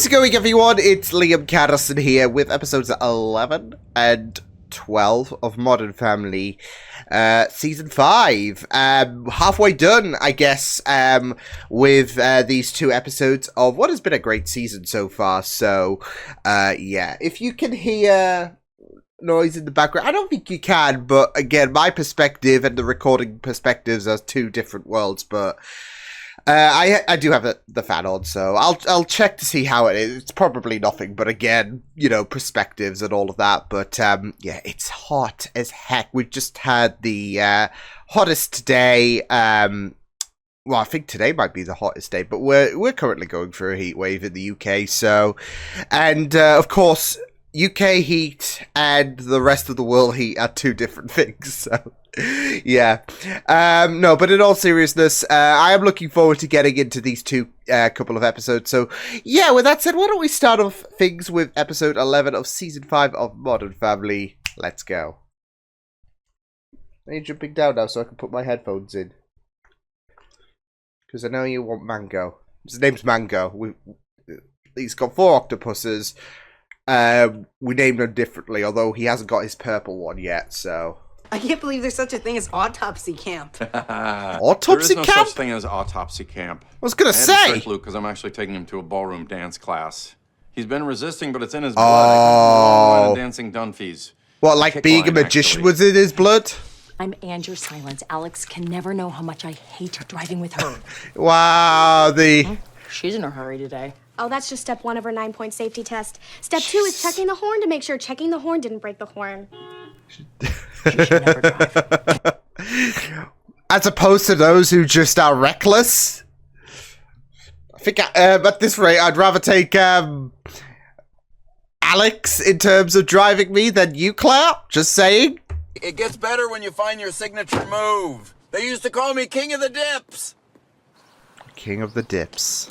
How's it going, everyone? It's Liam Catterson here with episodes 11 and 12 of Modern Family, Season 5. Halfway done, I guess, with these two episodes of what has been a great season so far. So, yeah, if you can hear noise in the background, I don't think you can, but again, my perspective and the recording perspectives are two different worlds, but I do have the fan on, so I'll check to see how it is. It's probably nothing, but again, you know, perspectives and all of that. But yeah, it's hot as heck. We've just had the hottest day. Well, I think today might be the hottest day, but we're currently going through a heat wave in the UK. So, and of course, UK heat and the rest of the world heat are two different things. So. Yeah, no, but in all seriousness, I am looking forward to getting into these two couple of episodes. So, yeah, with that said, why don't we start off things with episode 11 of season 5 of Modern Family? Let's go. Are you jumping down now so I can put my headphones in? Because I know you want Mango. His name's Mango. He's got 4 octopuses. We named him differently, although he hasn't got his purple one yet, so... I can't believe there's such a thing as autopsy camp. Autopsy camp? There is no such thing as autopsy camp. I was gonna say. I had to trick Luke because I'm actually taking him to a ballroom dance class. He's been resisting, but it's in his blood. I can dancing Dunphies. What, like being a magician was in his blood? I'm Andrew Silence. Alex can never know how much I hate driving with her. Wow, She's in a hurry today. Oh, that's just step 1 of her 9-point safety test. Step 2 is checking the horn to make sure checking the horn didn't break the horn. She should never drive. As opposed to those who just are reckless. I think at this rate, I'd rather take Alex in terms of driving me than you, Claire. Just saying. It gets better when you find your signature move. They used to call me King of the Dips. King of the Dips.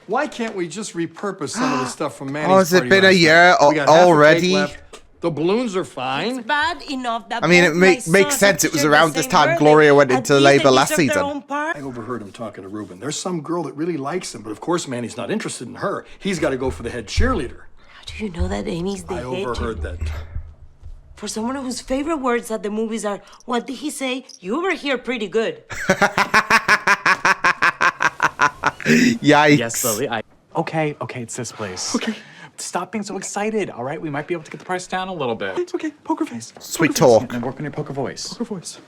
Why can't we just repurpose some of the stuff from Manny's Oh, has it party been a last year night? We got half a already? cake left. The balloons are fine. It's bad enough that I mean, it makes sense. It was around this time Gloria went into labor last season. I overheard him talking to Ruben. There's some girl that really likes him, but of course Manny's not interested in her. He's got to go for the head cheerleader. How do you know that Amy's the I head overheard cheerleader? that. For someone whose favorite words at the movies are, what did he say? You were here pretty good. Yikes. Yes, Lily. Okay, it's this place. Okay. Stop being so excited, all right? We might be able to get the price down a little bit. It's okay. Poker face. Sweet Poker talk. face. And work on your poker voice. Poker voice.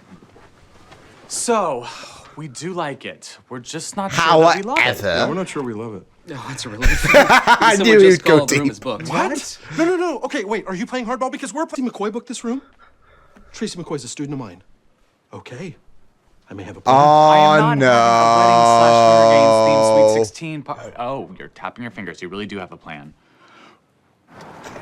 So, we do like it. We're just not sure that we love it. Yeah, we're not sure we love it. No, that's a relief. I knew he'd go The room deep. is booked. What? No. Okay, wait. Are you playing hardball? Because we're... Tracy McCoy booked this room? Tracy McCoy's a student of mine. Okay. I may have a plan. I am Oh, not having a wedding /Hunger Games no. themed Sweet 16 Oh, you're tapping your fingers. You really do have a plan.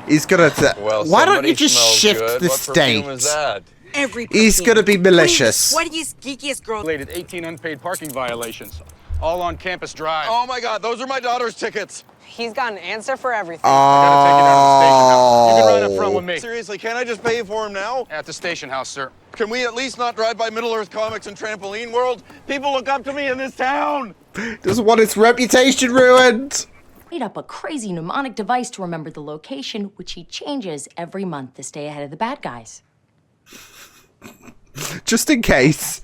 He's gonna... Well, why don't you somebody just smells shift good. the What perfume is state? that? Every He's gonna be malicious. Sweatiest, geekiest girl. Related 18 unpaid parking violations, all on Campus Drive. Oh my God, those are my daughter's tickets. He's got an answer for everything. I gotta take you down to the station house. You can ride up front with me. Seriously, can't I just pay for him now? At the station house, sir. Can we at least not drive by Middle Earth Comics and Trampoline World? People look up to me in this town. Doesn't want its reputation ruined. Made up a crazy mnemonic device to remember the location, which he changes every month to stay ahead of the bad guys. Just in case.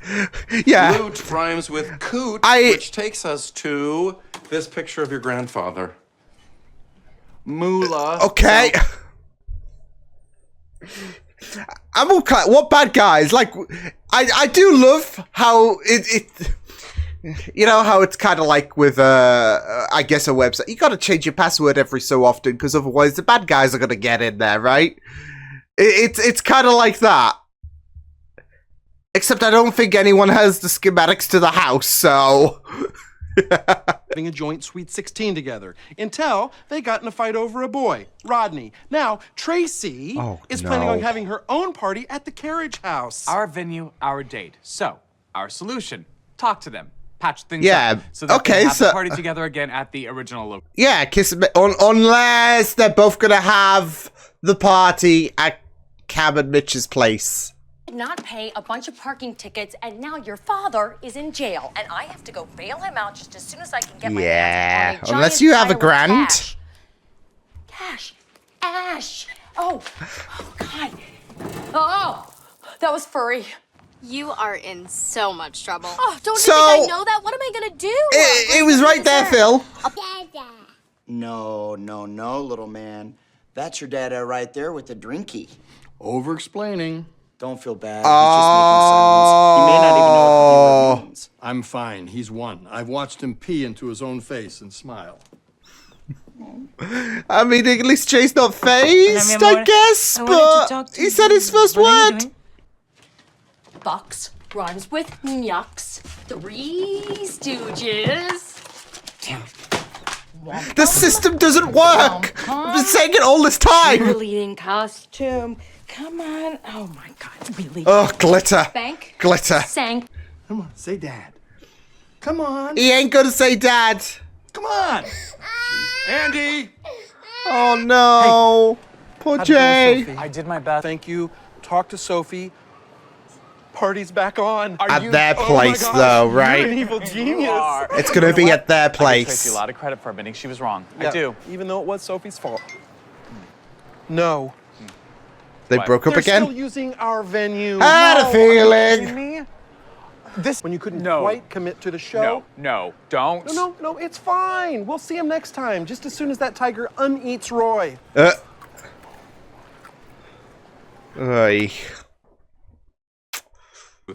Yeah. Loot rhymes with coot, I- which takes us to this picture of your grandfather. Moolah. Okay. I'm okay. What bad guys? Like, I do love how it you know how it's kind of like with I guess a website. You got to change your password every so often because otherwise the bad guys are gonna get in there, right? It's kind of like that. Except I don't think anyone has the schematics to the house, so. Having a joint Sweet 16 together until they got in a fight over a boy, Rodney. Now, Tracy is planning on having her own party at the carriage house. Our venue, our date. So, our solution, talk to them. Patch things Yeah, up. So that okay, we have so- the party together again at the original location. Yeah, unless they're both gonna have the party at Cam and Mitch's place. Did not pay a bunch of parking tickets, and now your father is in jail, and I have to go bail him out just as soon as I can get my hands on a giant unless you have a pile of grant. cash. Ash! Oh, God. Oh, that was furry. You are in so much trouble. Oh, don't So- you think I know that? What am I gonna do? It was right there, Phil. No, little man. That's your dada right there with the drinky. Over-explaining. Don't feel bad. He's just making silence. He may not even know what the word means. I'm fine. He's won. I've watched him pee into his own face and smile. I mean, at least Jay's not phased, I guess, but he said his first word. Bucks rhymes with Nyucks. Three Stooges. The system doesn't work. I've been saying it all this time. Cheerleading costume. Come on. Oh my God, really? Oh, glitter. Bank. Glitter. Sank. Come on, say dad. Come on. He ain't gonna say dad. Come on. Andy. Oh no. Poor Jay. I did my best. Thank you. Talk to Sophie. Party's back on. At their place, though, right? You're an evil genius. It's gonna be at their I give Tracy place. a lot of credit for admitting she was wrong. Yeah, I do. Even though it was Sophie's fault. No. They What? broke up They're still again? using our venue. Had a No, are you feeling. kidding me? This when you couldn't No. quite commit to the show. No, don't. No, it's fine. We'll see him next time, just as soon as that tiger uneats Roy. Oy.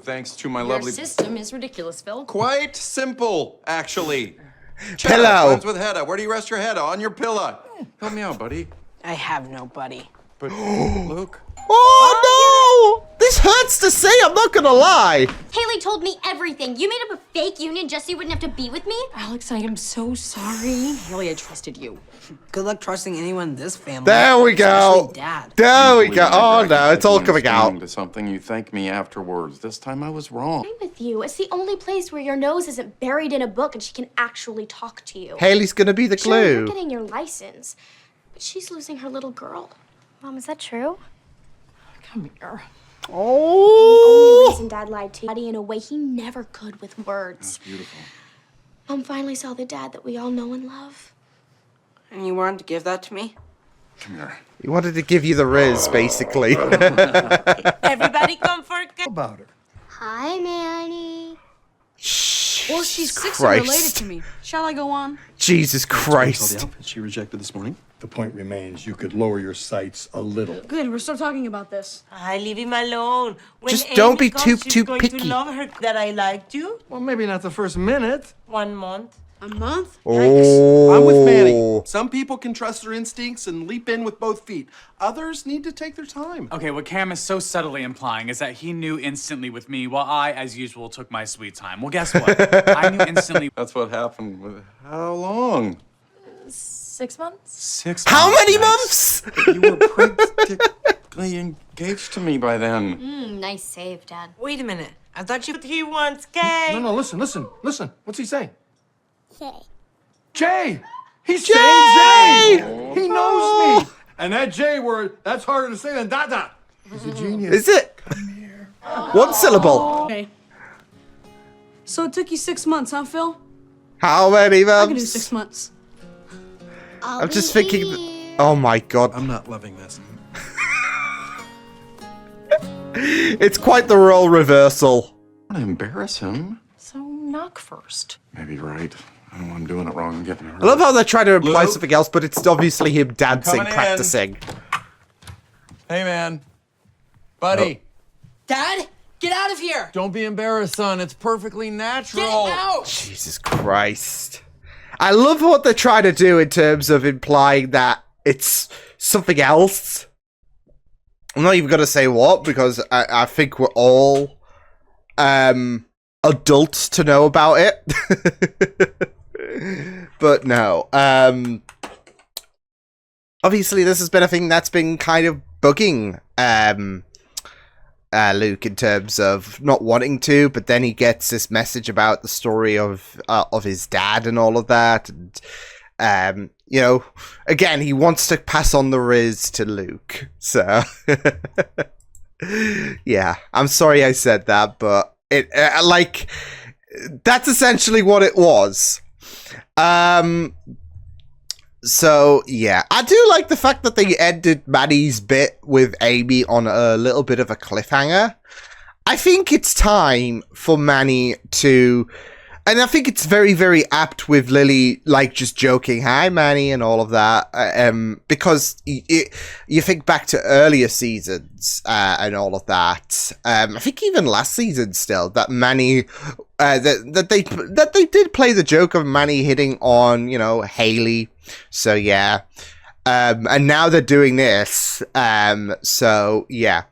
Thanks to my Your lovely... system is ridiculous, Phil. Quite simple, actually. Cheddar, Pillow. friends with Hedda. Where do you rest your head? On your pillow. Help me out, buddy. I have no buddy. But, Luke... Oh no! This hurts to say, I'm not gonna lie. Haley told me everything. You made up a fake union just so you wouldn't have to be with me? Alex, I am so sorry. Haley, I trusted you. Good luck trusting anyone in this family. There we go. Especially Dad. There we go. Usually Oh whenever I no, it's all keep coming explaining out. to something, you thank me afterwards. This time I was wrong. I'm with you. It's the only place where your nose isn't buried in a book and she can actually talk to you. Haley's gonna be the Sure, you're glue. getting your license, but she's losing her little girl. Mom, is that true? Come here. The only Oh! reason Dad lied to you in a way he never could with words. Beautiful. Mom finally saw the dad that we all know and love. And you wanted to give that to me? Come here. He wanted to give you the riz, basically. Everybody come for How about her? Hi, Manny. Well, she's sick and related to me. Shall I go on? Jesus Saw the Christ. outfit she rejected this morning. The point remains you could lower your sights a little. Good, we're still talking about this. I leave him alone. When Just don't Amy be comes, too she's going picky. to love her that I liked you. Well, maybe not the first minute. 1 month. A month? Oh. I'm with Manny. Some people can trust their instincts and leap in with both feet. Others need to take their time. Okay, what Cam is so subtly implying is that he knew instantly with me, while I, as usual, took my sweet time. Well, guess what? I knew instantly. That's what happened with... How long? 6 months? 6 How months. many Nice. months? You were practically engaged to me by then. Nice save, Dad. Wait a minute. I thought he wants cake. No, listen. What's he saying? Jay! He's Jay! saying Jay! He knows me! And that J word, that's harder to say than Dada. He's a genius. Is it? One syllable. Okay. So it took you 6 months, huh, Phil? How many I can do months? 6 months. I'm just thinking. Oh my god. I'm not loving this. It's quite the role reversal. I want to embarrass him. So knock first. Maybe you're right. I know I'm doing it wrong. I'm getting hurt. I love how they're trying to imply Luke? something else, but it's obviously him dancing, coming in. practicing. Hey, man. Buddy. Dad, get out of here! Don't be embarrassed, son. It's perfectly natural. Get out! Jesus Christ. I love what they're trying to do in terms of implying that it's something else. I'm not even going to say what, because I think we're all adults to know about it. But no. Obviously, this has been a thing that's been kind of bugging Luke in terms of not wanting to, but then he gets this message about the story of his dad and all of that, and you know, again, he wants to pass on the riz to Luke. So yeah, I'm sorry I said that, but it like that's essentially what it was. So, yeah. I do like the fact that they ended Manny's bit with Amy on a little bit of a cliffhanger. I think it's time for Manny to... And I think it's very, very apt with Lily, like, just joking, hi, Manny, and all of that. Because you think back to earlier seasons and all of that. I think even last season still, that Manny... that they did play the joke of Manny hitting on, you know, Haley. So, yeah. And now they're doing this. So, yeah.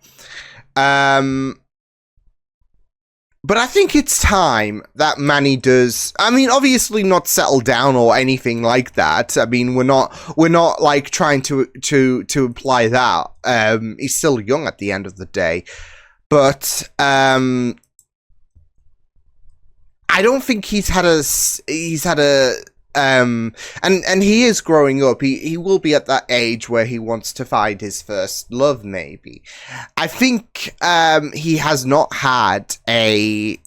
But I think it's time that Manny does. I mean, obviously not settle down or anything like that. I mean, we're not like trying to imply that. He's still young at the end of the day, but I don't think he's had a and he is growing up. He will be at that age where he wants to find his first love, maybe. I think he has not had a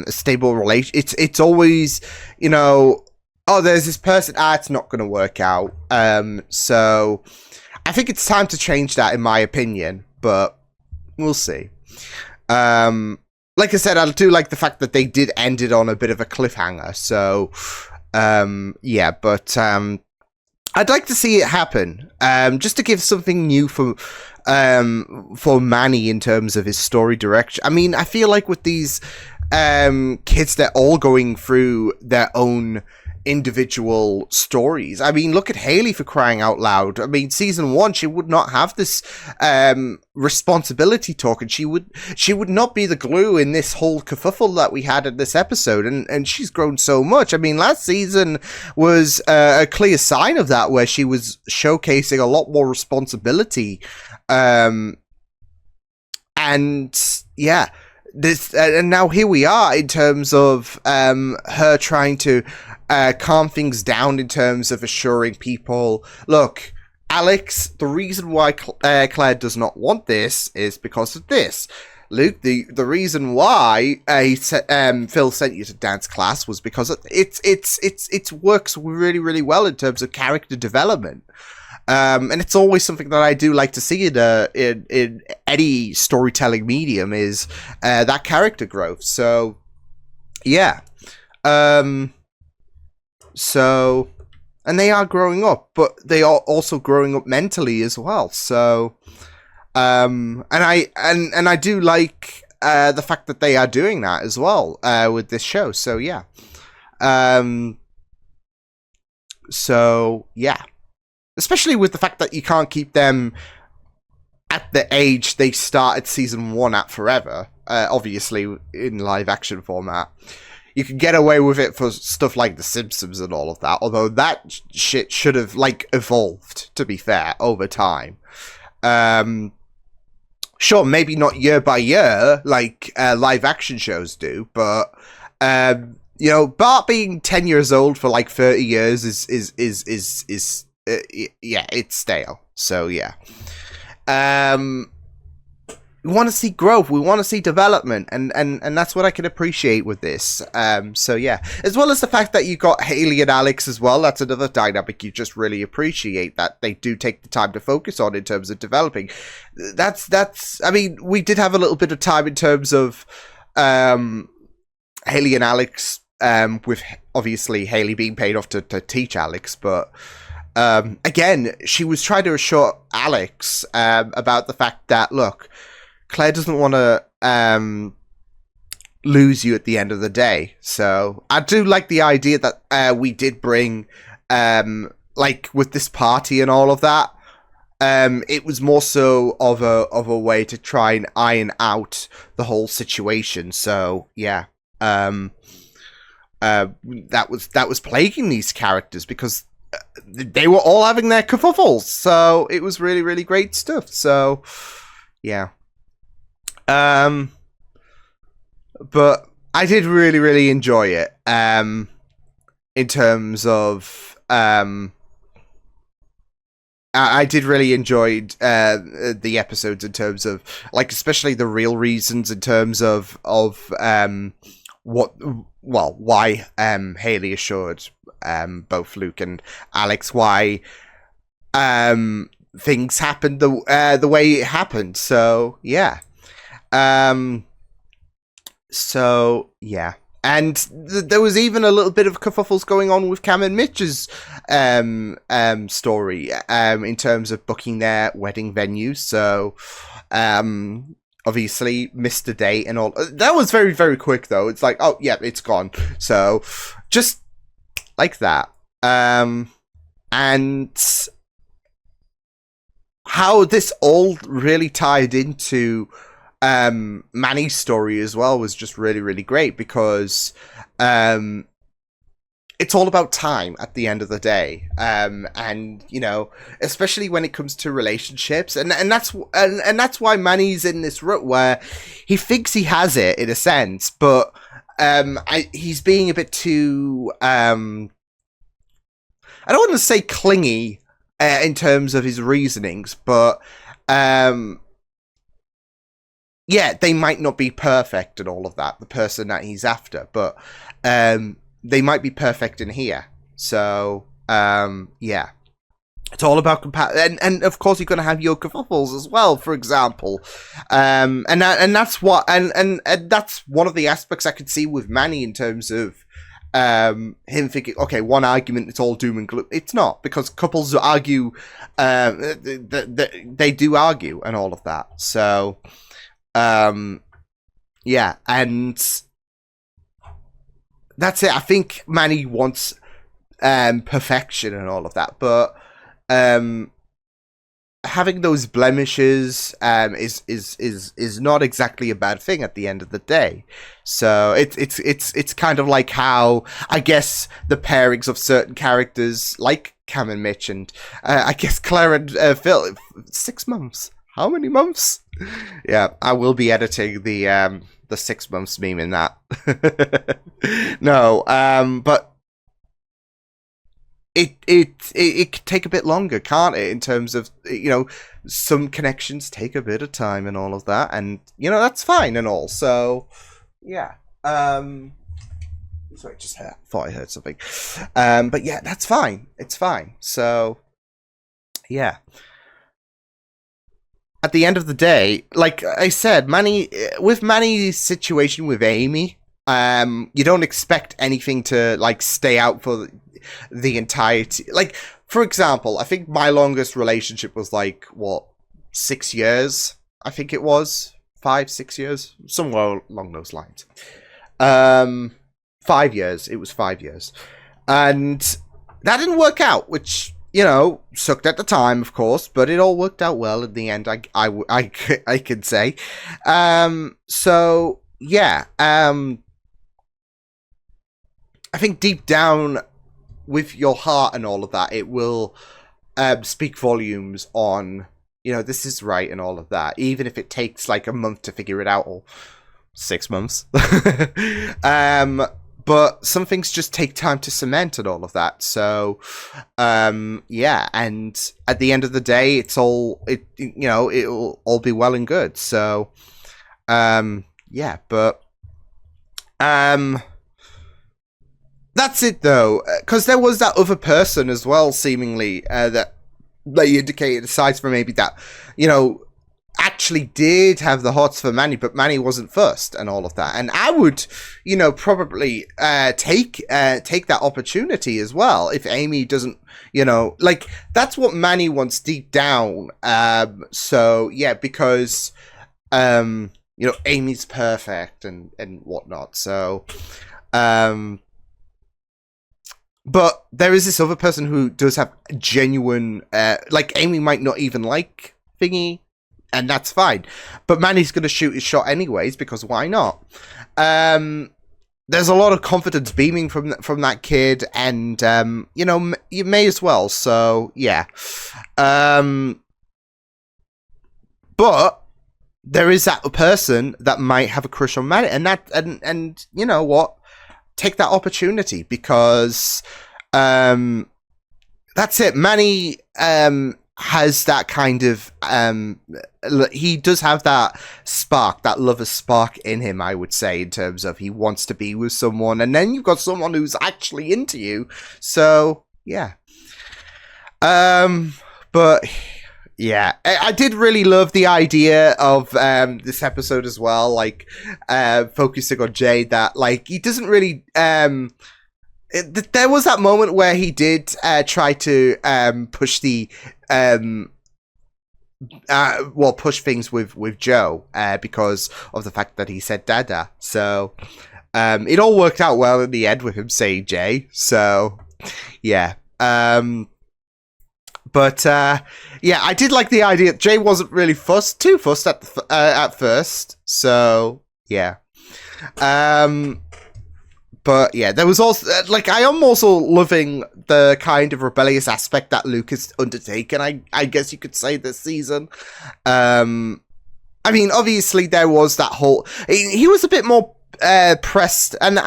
stable relation. It's always, you know, oh, there's this person, it's not going to work out. So I think it's time to change that, in my opinion, but we'll see. Like I said, I do like the fact that they did end it on a bit of a cliffhanger, so yeah, but I'd like to see it happen, just to give something new for Manny in terms of his story direction. I mean, I feel like with these kids, they're all going through their own individual stories. I mean, look at Haley, for crying out loud. I mean, season 1, she would not have this responsibility talk, and she would not be the glue in this whole kerfuffle that we had in this episode, and she's grown so much. I mean, last season was a clear sign of that, where she was showcasing a lot more responsibility, and yeah, this and now here we are in terms of her trying to calm things down in terms of assuring people, look, Alex, the reason why Claire does not want this is because of this. Luke, the reason why Phil sent you to dance class was because it works really, really well in terms of character development. And it's always something that I do like to see in any storytelling medium, is that character growth. So, yeah. So, and they are growing up, but they are also growing up mentally as well. So, and I do like the fact that they are doing that as well with this show. So, yeah. So, yeah. Especially with the fact that you can't keep them at the age they started season 1 at forever. Obviously, in live action format. You can get away with it for stuff like The Simpsons and all of that. Although that shit should have, like, evolved, to be fair, over time. Sure, maybe not year by year, like live action shows do. But, you know, Bart being 10 years old for, like, 30 years is yeah, it's stale. So, yeah. We want to see growth. We want to see development, and that's what I can appreciate with this. So yeah, as well as the fact that you got Haley and Alex as well. That's another dynamic you just really appreciate, that they do take the time to focus on in terms of developing. That's. I mean, we did have a little bit of time in terms of Haley and Alex, with obviously Haley being paid off to teach Alex, but. Again, she was trying to assure Alex about the fact that, look, Claire doesn't want to lose you at the end of the day. So I do like the idea that we did bring, like with this party and all of that. It was more so of a way to try and iron out the whole situation. So yeah, that was plaguing these characters because they were all having their kerfuffles. So it was really, really great stuff. So yeah. But I did really, really enjoy it, in terms of, I did really enjoy, the episodes in terms of, like, especially the real reasons in terms of, why Haley assured both Luke and Alex why things happened the way it happened. So yeah. And there was even a little bit of kerfuffles going on with Cam and Mitch's story in terms of booking their wedding venue. So obviously missed the date and all. That was very, very quick though. It's like, oh yeah, it's gone. So just like that. And how this all really tied into Manny's story as well was just really, really great, because it's all about time at the end of the day, and you know, especially when it comes to relationships, and that's why Manny's in this rut where he thinks he has it in a sense, but he's being a bit too I don't want to say clingy in terms of his reasonings, but yeah, they might not be perfect and all of that, the person that he's after, but they might be perfect in here. So, yeah. It's all about and of course you're going to have your kerfuffles as well, for example. And that's what, and that's one of the aspects I could see with Manny in terms of him thinking, okay, one argument, it's all doom and gloom. It's not, because couples argue, they do argue and all of that. So, yeah, and that's it. I think Manny wants perfection and all of that, but having those blemishes is not exactly a bad thing at the end of the day. So it's kind of like how I guess the pairings of certain characters like Cam and Mitch, and I guess Claire and Phil. 6 months. How many months? Yeah, I will be editing the 6 months meme in that. No, but it can take a bit longer, can't it? In terms of, you know, some connections take a bit of time and all of that, and you know, that's fine and all. So yeah. Sorry, thought I heard something. But yeah, that's fine. It's fine. So yeah. At the end of the day, like I said, with Manny's situation with Amy, you don't expect anything to like stay out for the entirety. Like, for example, I think my longest relationship was like, what, 6 years? I think it was 5-6 years, somewhere along those lines. 5 years. It was 5 years, and that didn't work out, which, you know, sucked at the time, of course, but it all worked out well in the end, I could say. So, yeah. I think deep down, with your heart and all of that, it will speak volumes on, you know, this is right and all of that, even if it takes like a month to figure it out, or 6 months. But some things just take time to cement and all of that. So, yeah, and at the end of the day, it'll all be well and good. So, yeah, but that's it though, because there was that other person as well, seemingly that you indicated, aside from maybe that, you know, actually did have the hots for Manny, but Manny wasn't first and all of that. And I would, you know, probably take that opportunity as well if Amy doesn't, you know, like, that's what Manny wants deep down. So yeah, because you know, Amy's perfect and whatnot. So but there is this other person who does have genuine, like, Amy might not even like Thingy, and that's fine. But Manny's going to shoot his shot anyways, because why not? There's a lot of confidence beaming from that kid, and, you know, you may as well. So, yeah. But there is that person that might have a crush on Manny, and you know what? Take that opportunity, because that's it. Manny has that kind of he does have that spark, that lover spark in him, I would say, in terms of he wants to be with someone, and then you've got someone who's actually into you. So yeah. But yeah, I did really love the idea of this episode as well, like focusing on Jay, that like he doesn't really there was that moment where he did try to push the push things with Joe because of the fact that he said Dada. So it all worked out well in the end with him saying Jay. So yeah. But yeah, I did like the idea. Jay wasn't really too fussed at first. So yeah. But yeah, there was also like I am also loving the kind of rebellious aspect that Luke has undertaken. I guess you could say this season. I mean, obviously there was that whole. He was a bit more pressed, and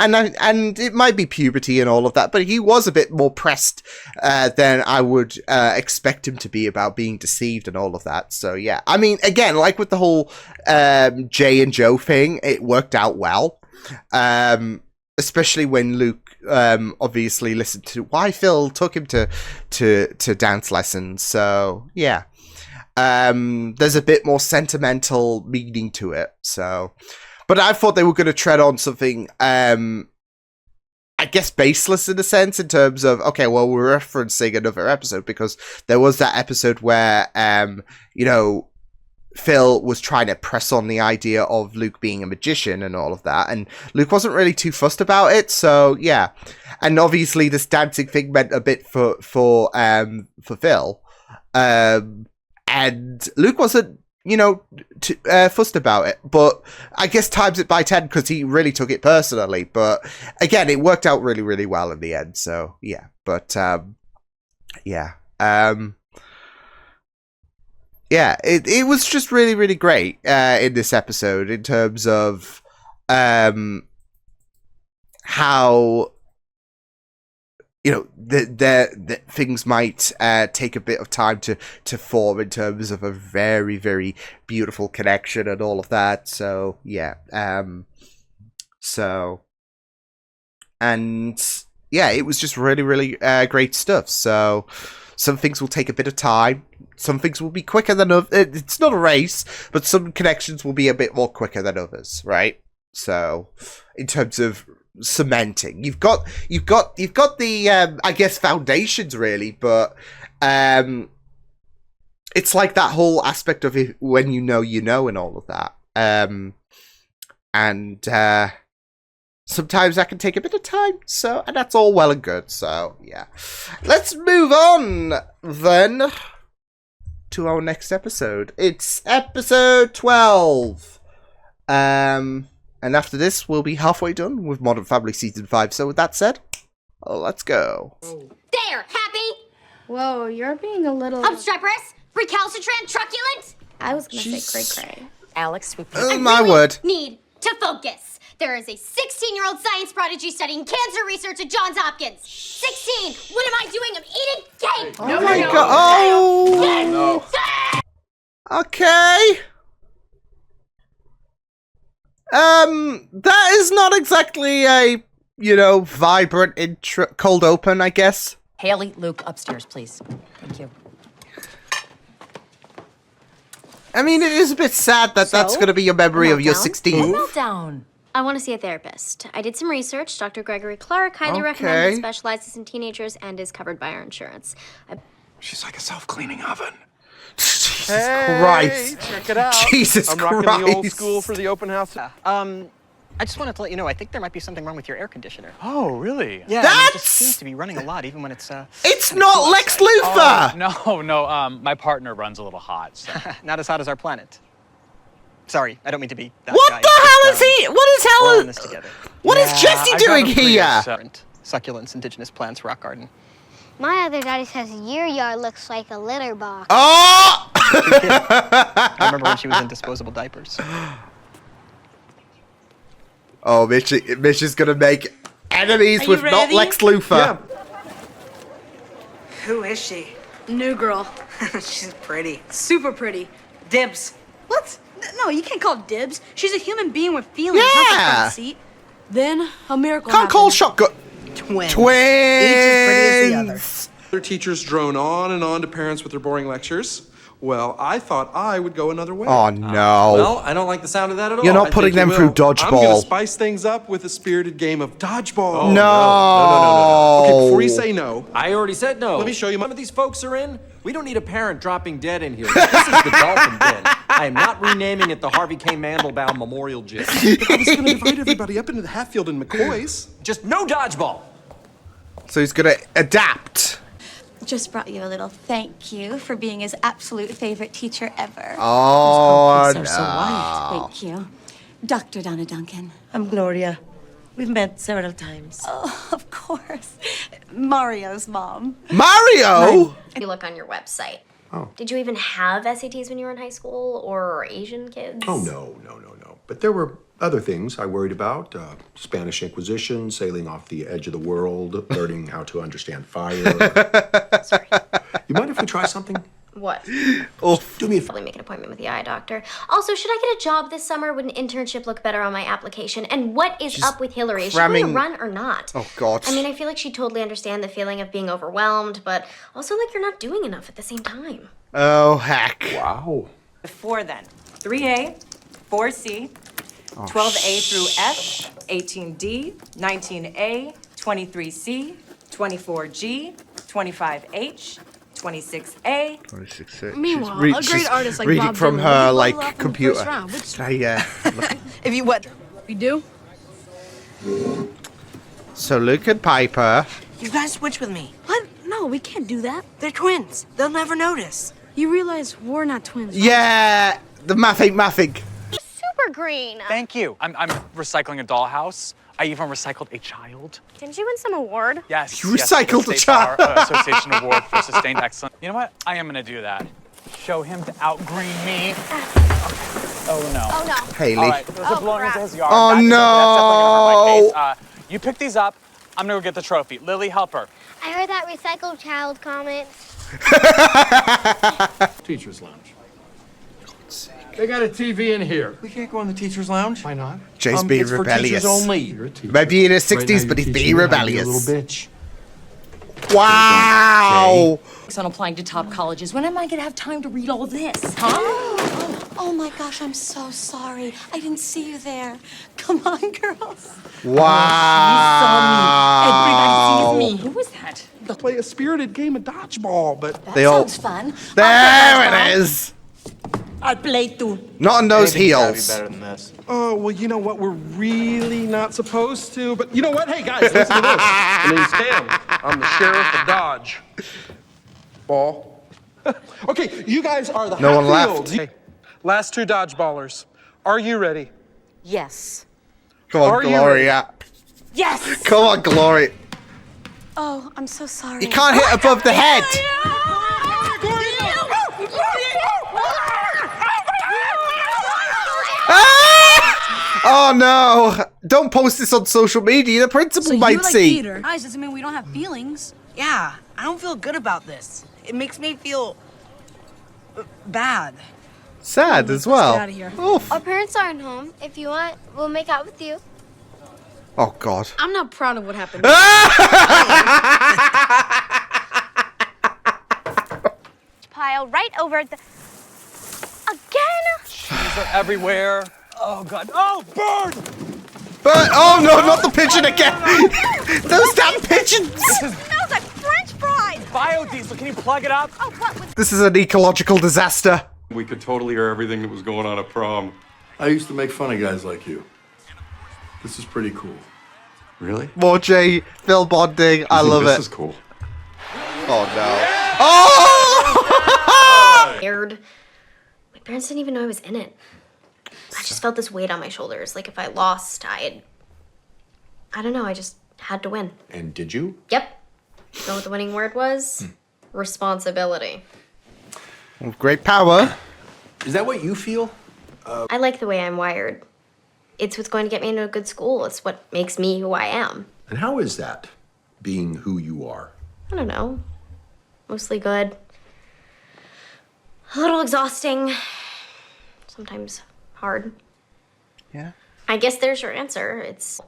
it might be puberty and all of that, but he was a bit more pressed than I would expect him to be about being deceived and all of that. So yeah, I mean, again, like with the whole Jay and Joe thing, it worked out well. Especially when Luke obviously listened to why Phil took him to dance lessons. So yeah, there's a bit more sentimental meaning to it. So, but I thought they were going to tread on something, I guess, baseless in a sense, in terms of, okay, well, we're referencing another episode because there was that episode where, you know, Phil was trying to press on the idea of Luke being a magician and all of that, and Luke wasn't really too fussed about it. So yeah, and obviously this dancing thing meant a bit for Phil, and Luke wasn't, you know, fussed about it. But I guess times it by 10 because he really took it personally. But again, it worked out really, really well in the end. So yeah, but yeah. Yeah, it was just really, really great in this episode in terms of how, you know, the things might take a bit of time to form in terms of a very, very beautiful connection and all of that. So yeah, and yeah, it was just really, really great stuff. So some things will take a bit of time. Some things will be quicker than others. It's not a race, but some connections will be a bit more quicker than others, right? So, in terms of cementing, you've got the I guess foundations really, but it's like that whole aspect of it when you know, and all of that. And sometimes that can take a bit of time, so, and that's all well and good. So yeah, let's move on then to our next episode. It's episode 12. And after this, we'll be halfway done with Modern Family Season 5. So with that said, let's go. There, happy? Whoa, you're being a little Obstreperous? Recalcitrant? Truculent? I was gonna say cray-cray. Alex, we oh my word. Need to focus. There is a 16-year-old science prodigy studying cancer research at Johns Hopkins. 16! What am I doing? I'm eating cake! Oh my god! Oh! No. Okay. That is not exactly a, you know, vibrant cold open, I guess. Haley, Luke, upstairs, please. Thank you. I mean, it is a bit sad that that's going to be your memory of your 16th. Meltdown. I want to see a therapist. I did some research. Dr. Gregory Clark highly recommended, specializes in teenagers, and is covered by our insurance. She's like a self-cleaning oven. Jesus Christ. Check it out. Jesus I'm Christ. rocking the old school for the open house. I just wanted to let you know, I think there might be something wrong with your air conditioner. Oh, really? Yeah, it just seems to be running a lot, even when it's, It's not Lex Luthor! Oh, no, my partner runs a little hot, so. Not as hot as our planet. Sorry, I don't mean to be that What guy. the hell is he? What is hell? We're all in this together. What is Jesse doing here? Succulents, indigenous plants, rock garden. My other daddy says your yard looks like a litter box. Oh! I remember when she was in disposable diapers. Oh, Mitch is gonna make enemies with not Lex Luthor. Who is she? New girl. She's pretty. Super pretty. Dibs. What? No, you can't call dibs. She's a human being with feelings. Yeah. Not the front seat. Then a miracle Can't happened. call shotgun. Twins. Twins. Each as pretty as the other. Their teachers drone on and on to parents with their boring lectures. Well, I thought I would go another way. Oh no. Well, I don't like the sound of that at all. You're not I putting think them you through will. I'm gonna dodgeball. spice things up with a spirited game of dodgeball. Oh, No. Okay, before you say no, I already said no. let me show you. None of these folks are in. We don't need a parent dropping dead in here. This is the Dolphin Den. I am not renaming it the Harvey K. Mandelbaum Memorial Gym. But I was gonna divide everybody up into the Hatfield and McCoys. Just no dodgeball. So he's gonna adapt. Just brought you a little thank you for being his absolute favorite teacher ever. Oh These cupcakes are so white. Thank you. Dr. Donna Duncan. I'm Gloria. We've met several times. Oh, of course. Mario's mom. Mario? You look on your website. Oh. Did you even have SATs when you were in high school or Asian kids? Oh, no. But there were other things I worried about. Spanish Inquisition, sailing off the edge of the world, learning how to understand fire. Sorry. You mind if we try something? What? Do me a Probably make an appointment with the eye doctor. Also, should I get a job this summer? Would an internship look better on my application? And what is She's up with Hillary? Is she going to cramming- run or not? Oh, God. I mean, I feel like she'd totally understand the feeling of being overwhelmed, but also like you're not doing enough at the same time. Oh, heck. Wow. 4 then. 3A, 4C, 12A through F, 18D, 19A, 23C, 24G, 25H, 26A. 26. Meanwhile, She's a great artist like reading Bob from Dylan her would level like up in the computer. first round, which- If you what? You do? So Luke and Piper. You guys switch with me. What? No, we can't do that. They're twins. They'll never notice. You realize we're not twins, right? Yeah, the math ain't mathing. Super green. Thank you. I'm recycling a dollhouse. I even recycled a child. Didn't you win some award? Yes. You yes, recycled the a State child. Bar Association Award for Sustained Excellence. You know what? I am gonna do that. Show him to outgreen me. Oh no. Oh no. Haley. All right, there's a blown into his yard. Oh, That's no. definitely gonna hurt my face. You pick these up. I'm gonna go get the trophy. Lily, help her. I heard that recycled child comment. Teacher's lounge. They got a TV in here. We can't go in the teacher's lounge. Why not? Jay's being it's for rebellious. teachers only. You're a teacher. Maybe in his Right now 60s, you're but he's teaching being me how to be a rebellious. little bitch. Wow. On applying to top colleges. When am I gonna have time to read all this, huh? Oh my gosh, I'm so sorry. I didn't see you there. Come on, girls. Wow. Everybody sees me. Who was that? To play a spirited game of dodgeball, but That They all- sounds fun. There it is. I'll play too. Not on those Anything's gotta be heels. better than this. oh well, you know what? We're really not supposed to. But you know what? Hey guys, listen to this. My name's Stan. I'm the sheriff of Dodge. Ball. Okay, you guys are the No one Hatfields. left. Okay, last 2 dodgeballers. Are you ready? Yes. Come on, Are you Gloria. Yes! Come on, Gloria. Oh, I'm so sorry. You can't hit above the head. Ah! Oh no! Don't post this on social media. The principal So you might like see. Peter. Eyes doesn't mean we don't have feelings. Yeah, I don't feel good about this. It makes me feel bad. Sad as well. Get out of here. Oof. Our parents aren't home. If you want, we'll make out with you. Oh god. I'm not proud of what happened. Pile right over the. Again? These are everywhere. Oh god. Oh, bird! But oh no, not the pigeon again! Those damn pigeons! Smells like French fries. Biodiesel, can you plug it up? Oh, what was This is an ecological disaster. We could totally hear everything that was going on at prom. I used to make fun of guys like you. This is pretty cool. Really? More J, Phil bonding. I love This it. is cool. Oh no. Oh! Scared. My parents didn't even know I was in it. I just felt this weight on my shoulders. Like if I lost, I don't know, I just had to win. And did you? Yep. You know what the winning word was? Responsibility. With great power. Is that what you feel? I like the way I'm wired. It's what's going to get me into a good school. It's what makes me who I am. And how is that, being who you are? I don't know. Mostly good. A little exhausting. Sometimes hard. Yeah. I guess there's your answer. It's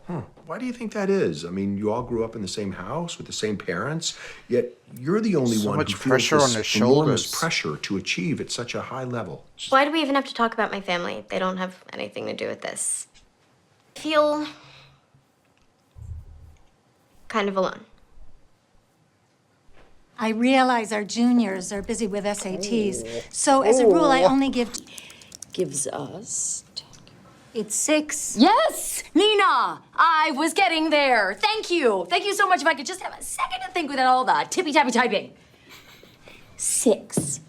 Why do you think that is? I mean, you all grew up in the same house with the same parents, yet you're the only So one much who pressure feels on this their enormous shoulders. pressure to achieve at such a high level. why do we even have to talk about my family? They don't have anything to do with this. I feel kind of alone. I realize our juniors are busy with SATs, so as a rule, I only give. Gives us. It's 6. Yes, Nina, I was getting there. Thank you. Thank you so much. If I could just have a second to think without all the tippy-tappy typing. 6.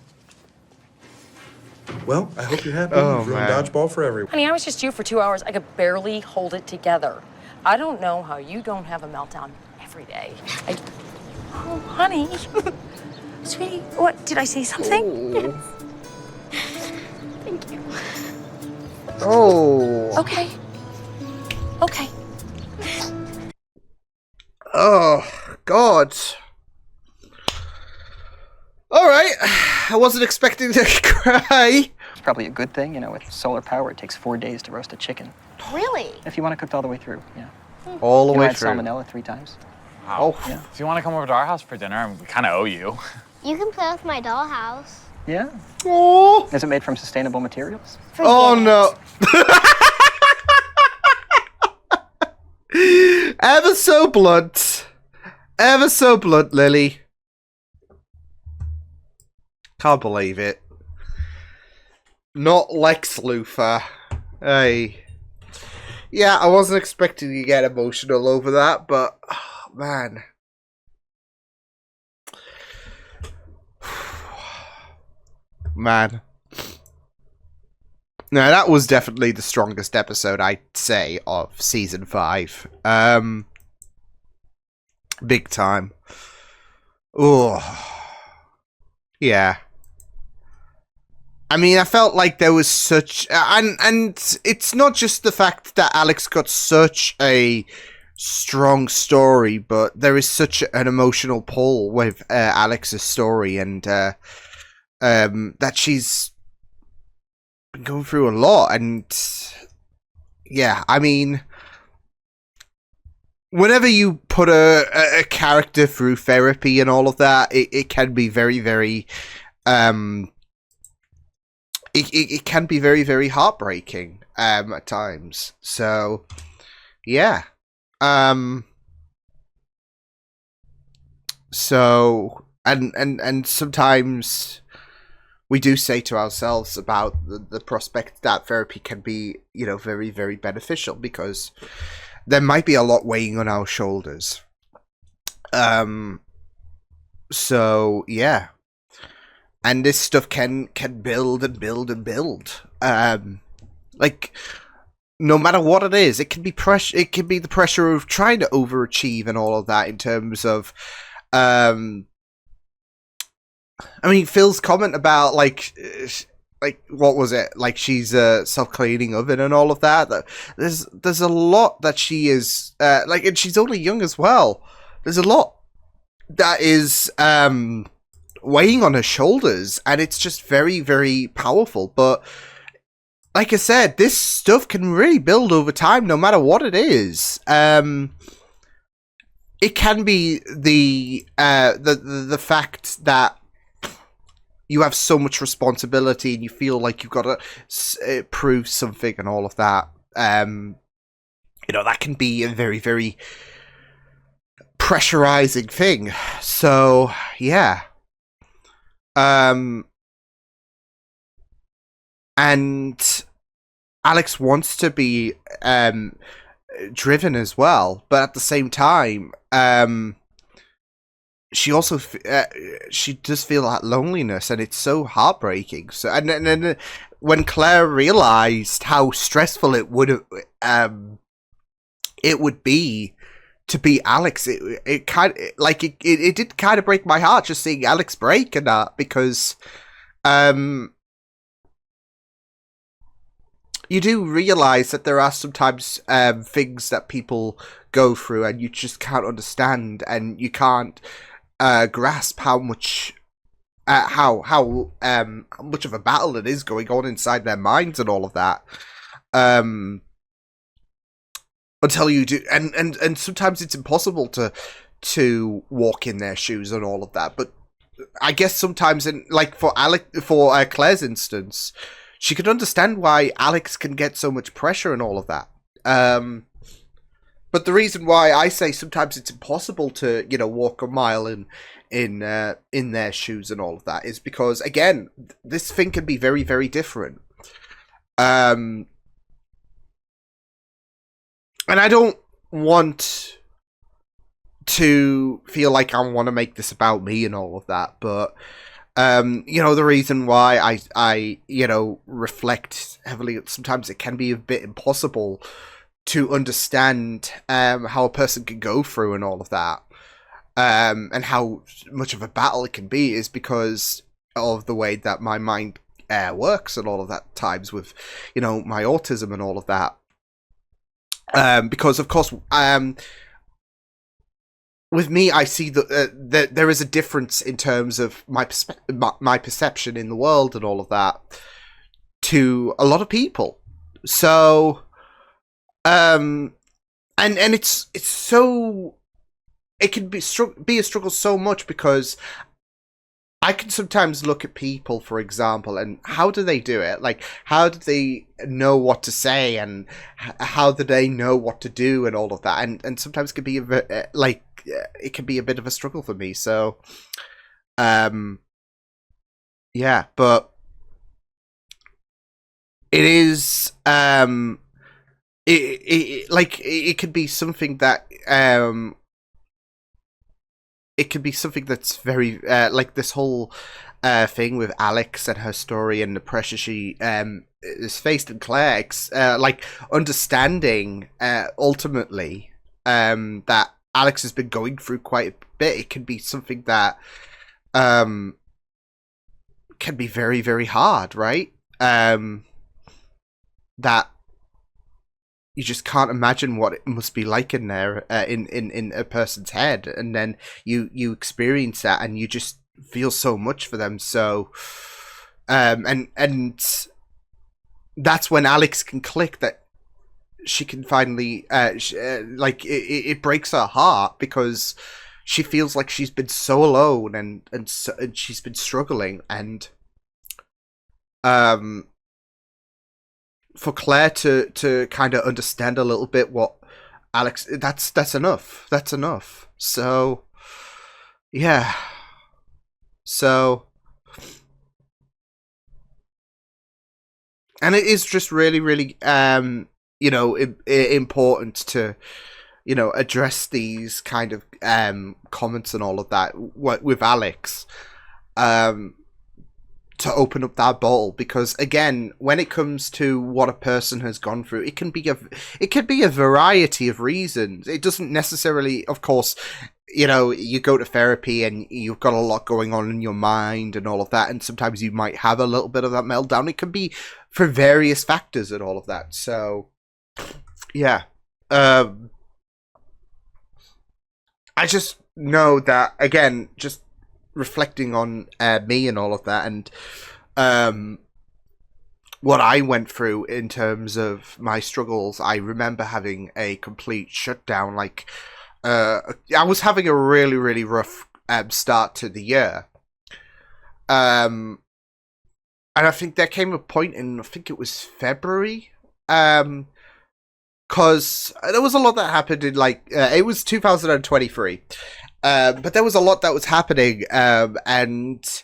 Well, I hope you're happy. Oh, You've ruined man. dodgeball for everyone. Honey, I was just you for 2 hours. I could barely hold it together. I don't know how you don't have a meltdown every day. Oh, honey. Sweetie, what? Did I say something? Thank you. Oh. Okay. Okay. Oh, God. All right. I wasn't expecting to cry. It's probably a good thing, you know, with solar power, it takes 4 days to roast a chicken. Really? If you want it cooked all the way through, yeah. All the You way add through. salmonella 3 times. Wow. Oh. Yeah. If you want to come over to our house for dinner, we kind of owe you. You can play with my dollhouse. Yeah. Oh. Is it made from sustainable materials? Oh, no. Ever so blunt. Ever so blunt, Lily. Can't believe it. Not Lex Luthor. Hey. Yeah, I wasn't expecting you to get emotional over that, but, oh, man. Man. No, that was definitely the strongest episode, I'd say, of season 5. Big time. Oh. Yeah. I mean, I felt like there was such... And it's not just the fact that Alex got such a strong story, but there is such an emotional pull with Alex's story, and that she's been going through a lot, and yeah, I mean, whenever you put a character through therapy and all of that, it can be very, very it can be very, very heartbreaking at times. So yeah. So and sometimes we do say to ourselves about the prospect that therapy can be, you know, very, very beneficial, because there might be a lot weighing on our shoulders. So yeah. And this stuff can build and build and build. Like, no matter what it is, it can be pressure. It can be the pressure of trying to overachieve and all of that in terms of, I mean, Phil's comment about like what was it? Like she's a self-cleaning oven and all of that. There's a lot that she is like, and she's only young as well. There's a lot that is weighing on her shoulders, and it's just very, very powerful. But like I said, this stuff can really build over time, no matter what it is. It can be the fact that you have so much responsibility and you feel like you've got to prove something and all of that. You know, that can be a very, very pressurizing thing. So yeah. And Alex wants to be driven as well, but at the same time, she also she does feel that loneliness, and it's so heartbreaking. So, and then when Claire realized how stressful it would be to be Alex, it kind of, like it did kind of break my heart just seeing Alex break and that, because you do realize that there are sometimes things that people go through and you just can't understand, and you can't grasp how much how much of a battle it is going on inside their minds and all of that. Until you do, and sometimes it's impossible to walk in their shoes and all of that. But I guess sometimes, for Claire's instance, she could understand why Alex can get so much pressure and all of that. But the reason why I say sometimes it's impossible to, walk a mile in their shoes and all of that is because, again, this thing can be very, very different. And I don't want to feel like I want to make this about me and all of that, but the reason why I reflect heavily, sometimes it can be a bit impossible to understand how a person can go through and all of that, and how much of a battle it can be, is because of the way that my mind works and all of that times with, my autism and all of that. Because of course, with me, I see that there is a difference in terms of my perception in the world and all of that to a lot of people. So, and it's so, it can be a struggle so much because I can sometimes look at people, for example, and how do they do it? Like, how do they know what to say, and how do they know what to do, and all of that? And sometimes it can be it can be a bit of a struggle for me. So, yeah, but it is it could be something that it could be something that's very like this whole thing with Alex and her story and the pressure she is faced in Claire, understanding ultimately that Alex has been going through quite a bit. It can be something that can be very, very hard, right? That you just can't imagine what it must be like in there, in a person's head, and then you experience that, and you just feel so much for them. So, and that's when Alex can click, that she can finally, it breaks her heart because she feels like she's been so alone, and she's been struggling, and for Claire to kind of understand a little bit what Alex, that's enough. That's enough. So, yeah. So, and it is just really, really, important to, address these kind of comments and all of that with Alex. To open up that bottle, because again, when it comes to what a person has gone through, it can be a variety of reasons. It doesn't necessarily, of course, you go to therapy and you've got a lot going on in your mind and all of that, and sometimes you might have a little bit of that meltdown. It can be for various factors and all of that. So, yeah, I just know that, again, just reflecting on me and all of that, and what I went through in terms of my struggles. I remember having a complete shutdown. I was having a really, really rough start to the year, and I think there came a point in, I think it was February, because there was a lot that happened in it was 2023. But there was a lot that was happening, and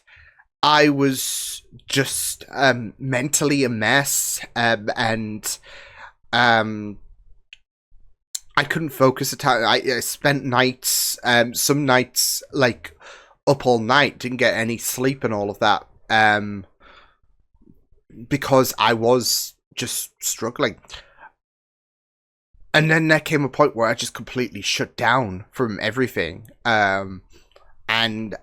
I was just mentally a mess, and I couldn't focus at all. I spent nights, some nights up all night, didn't get any sleep and all of that, because I was just struggling. And then there came a point where I just completely shut down from everything, and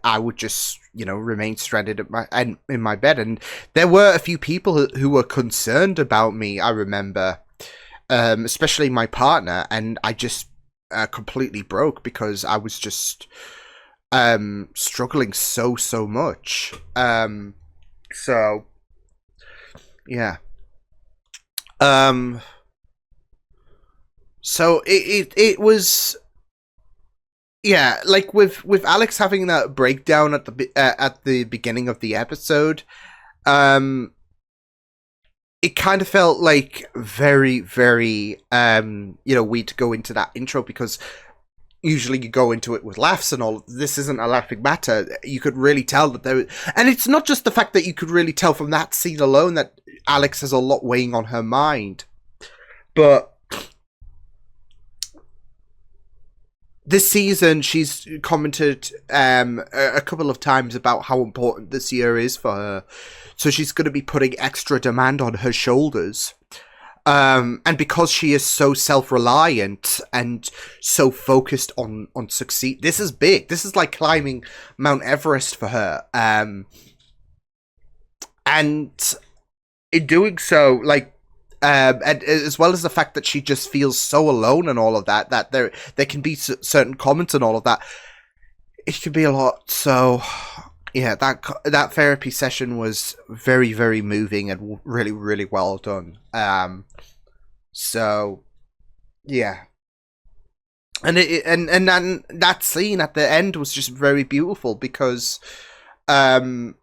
I would just, remain stranded in my bed. And there were a few people who were concerned about me, I remember, especially my partner, and I just completely broke because I was just struggling so much. So yeah. So it was, yeah, like with Alex having that breakdown at the beginning of the episode, it kind of felt like very weird to go into that intro, because usually you go into it with laughs and all. This isn't a laughing matter. You could really tell that there, and it's not just the fact that you could really tell from that scene alone that Alex has a lot weighing on her mind, but this season she's commented a couple of times about how important this year is for her, so she's going to be putting extra demand on her shoulders. And because she is so self-reliant and so focused on succeed, this is big. This is like climbing Mount Everest for her. And in doing so, like, and as well as the fact that she just feels so alone and all of that, that there can be certain comments and all of that, it can be a lot. So yeah, that therapy session was very moving and really well done. So yeah, and then that scene at the end was just very beautiful, because there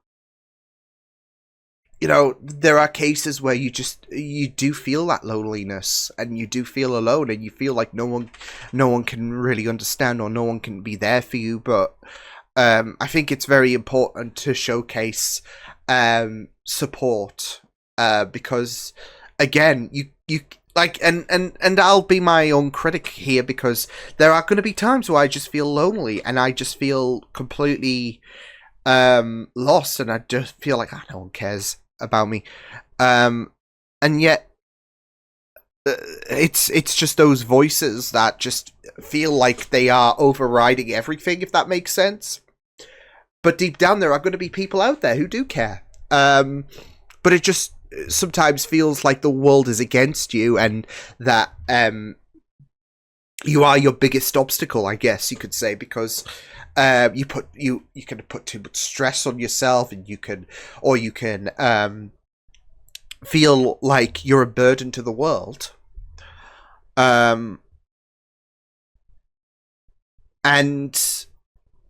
are cases where you do feel that loneliness, and you do feel alone, and you feel like no one can really understand, or no one can be there for you. But I think it's very important to showcase support, because again, you like, and I'll be my own critic here, because there are going to be times where I just feel lonely, and I just feel completely lost, and I just feel like no one cares about me, and yet it's just those voices that just feel like they are overriding everything, if that makes sense. But deep down, there are going to be people out there who do care, but it just sometimes feels like the world is against you, and that you are your biggest obstacle, I guess you could say, because you can put too much stress on yourself, and you can feel like you're a burden to the world, and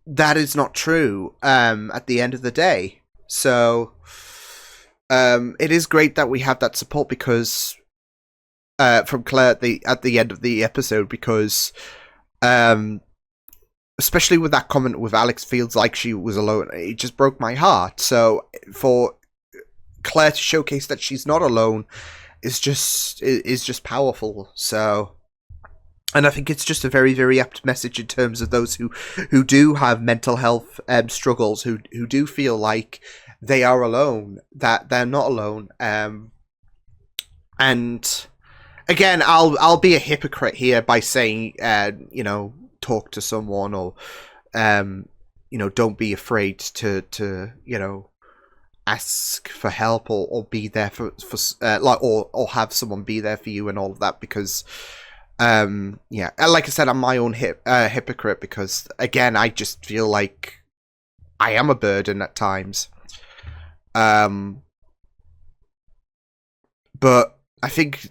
that is not true at the end of the day. So it is great that we have that support, because from Claire at the end of the episode, because especially with that comment with Alex feels like she was alone, it just broke my heart. So for Claire to showcase that she's not alone is just powerful. So, and I think it's just a very apt message in terms of those who do have mental health struggles, who do feel like they are alone, that they're not alone. And again, I'll be a hypocrite here by saying, talk to someone, or don't be afraid to ask for help, or be there for or have someone be there for you and all of that, because like I said, I'm my own hypocrite, because again, I just feel like I am a burden at times, but I think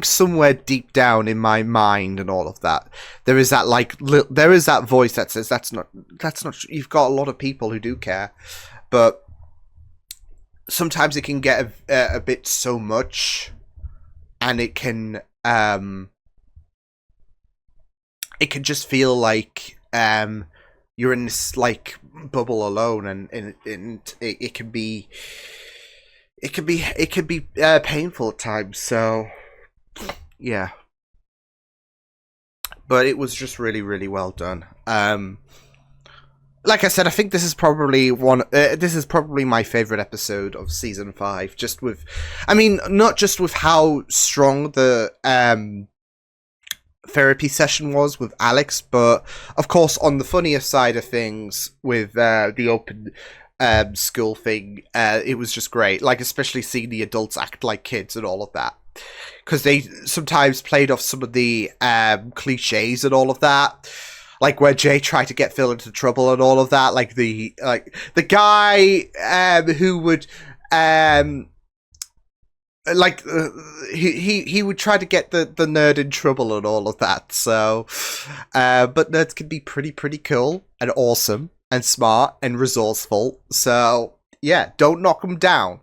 somewhere deep down in my mind and all of that, there is that there is that voice that says that's not you've got a lot of people who do care, but sometimes it can get a bit so much, and it can just feel like you're in this like bubble alone, and it can be painful at times. So yeah, but it was just really well done. Like I said, I think this is probably my favorite episode of season 5. Just with, not just with how strong the therapy session was with Alex, but of course on the funnier side of things with the open school thing, it was just great. Like, especially seeing the adults act like kids and all of that, because they sometimes played off some of the cliches and all of that. like where Jay tried to get Phil into trouble and all of that. Like the guy who would he would try to get the nerd in trouble and all of that. So, but nerds can be pretty cool and awesome and smart and resourceful. So yeah, don't knock them down.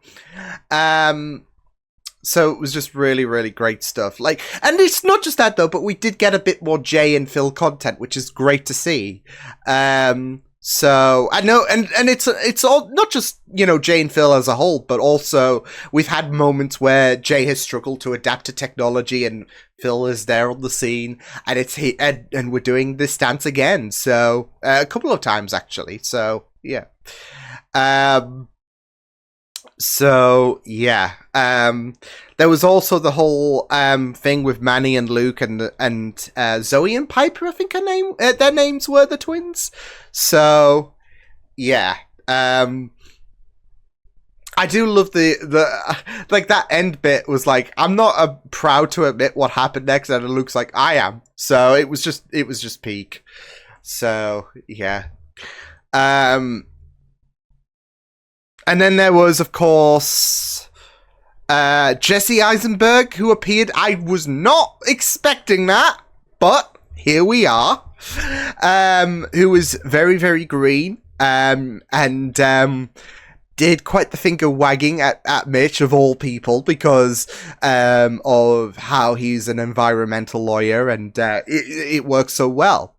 So it was just really great stuff. Like, and it's not just that though, but we did get a bit more Jay and Phil content, which is great to see. So I know, and it's all not just, you know, Jay and Phil as a whole, but also we've had moments where Jay has struggled to adapt to technology, and Phil is there on the scene, and and we're doing this dance again. So a couple of times actually. So yeah. So yeah, there was also the whole thing with Manny and Luke and Zoe and Piper. I think their names were the twins. So yeah, I do love the like that end bit was like, I'm not proud to admit what happened next, and Luke's like, I am. So it was just peak. So yeah. And then there was, of course, Jesse Eisenberg, who appeared. I was not expecting that, but here we are. Who was very green, and did quite the finger wagging at Mitch, of all people, because of how he's an environmental lawyer, and it works so well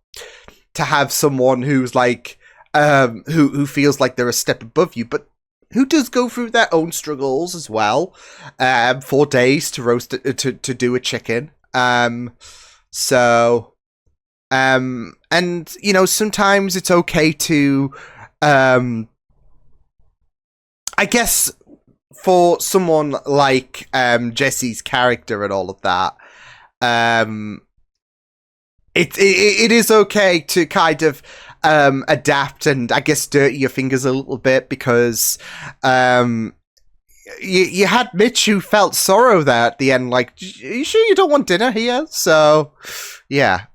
to have someone who's like, who feels like they're a step above you, but who does go through their own struggles as well. 4 days to roast to do a chicken. So, and you know, sometimes it's okay to, I guess, for someone like Jesse's character and all of that, it is okay to kind of adapt and, I guess, dirty your fingers a little bit, because you had Mitch who felt sorrow there at the end, like, are you sure you don't want dinner here? So yeah,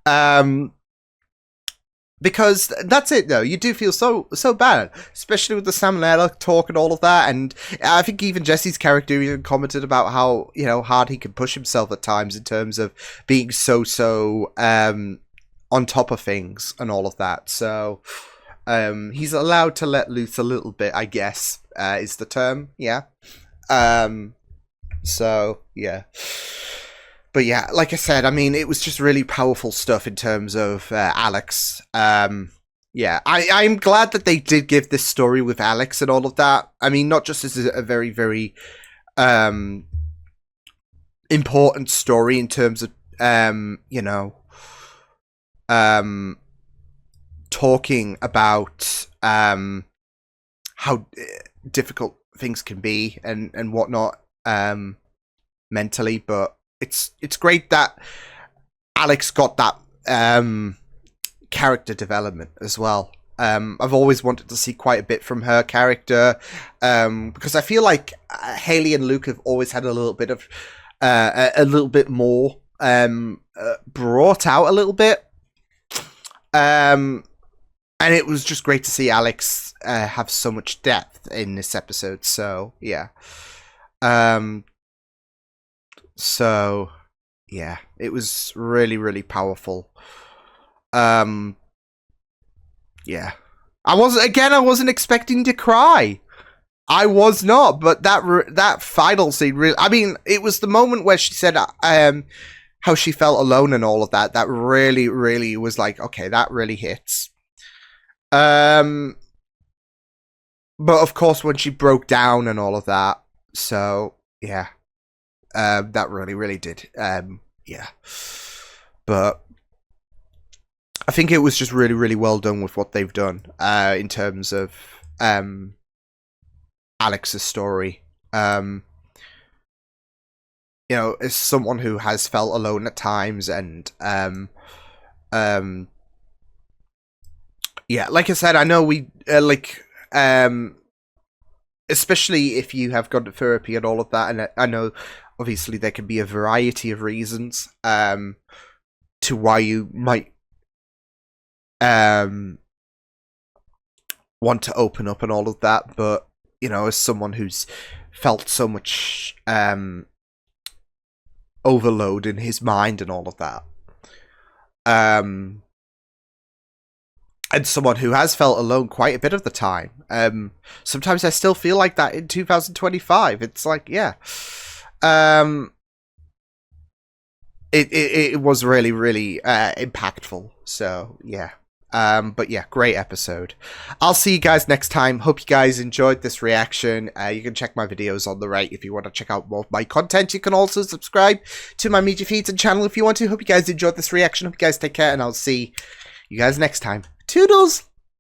because that's it though, you do feel so bad, especially with the salmonella talk and all of that. And I think even Jesse's character even commented about how, you know, hard he can push himself at times in terms of being so on top of things and all of that. So he's allowed to let loose a little bit, I guess, is the term. Yeah. So yeah, but yeah, like I said, I mean, it was just really powerful stuff in terms of Alex. Yeah, I'm glad that they did give this story with Alex and all of that. I mean, not just as a very important story in terms of you know, talking about how difficult things can be and whatnot mentally, but it's great that Alex got that character development as well. I've always wanted to see quite a bit from her character, because I feel like Haley and Luke have always had a little bit of a little bit more brought out a little bit. And it was just great to see Alex have so much depth in this episode. So yeah, so yeah, it was really powerful. Yeah, I wasn't expecting to cry. I was not, but that final scene really. I mean, it was the moment where she said how she felt alone and all of that. That really was like, okay, that really hits. But of course, when she broke down and all of that, so yeah, that really did. Yeah, but I think it was just really well done with what they've done in terms of Alex's story. You know, as someone who has felt alone at times, and yeah, like I said, I know we especially if you have gone to therapy and all of that, and I know obviously there can be a variety of reasons to why you might want to open up and all of that, but you know, as someone who's felt so much overload in his mind and all of that, and someone who has felt alone quite a bit of the time, sometimes I still feel like that in 2025. It's like, yeah, it was really, really impactful. So yeah. But yeah, great episode. I'll see you guys next time. Hope you guys enjoyed this reaction. You can check my videos on the right if you want to check out more of my content. You can also subscribe to my media feeds and channel if you want to. Hope you guys enjoyed this reaction. Hope you guys take care, and I'll see you guys next time. Toodles!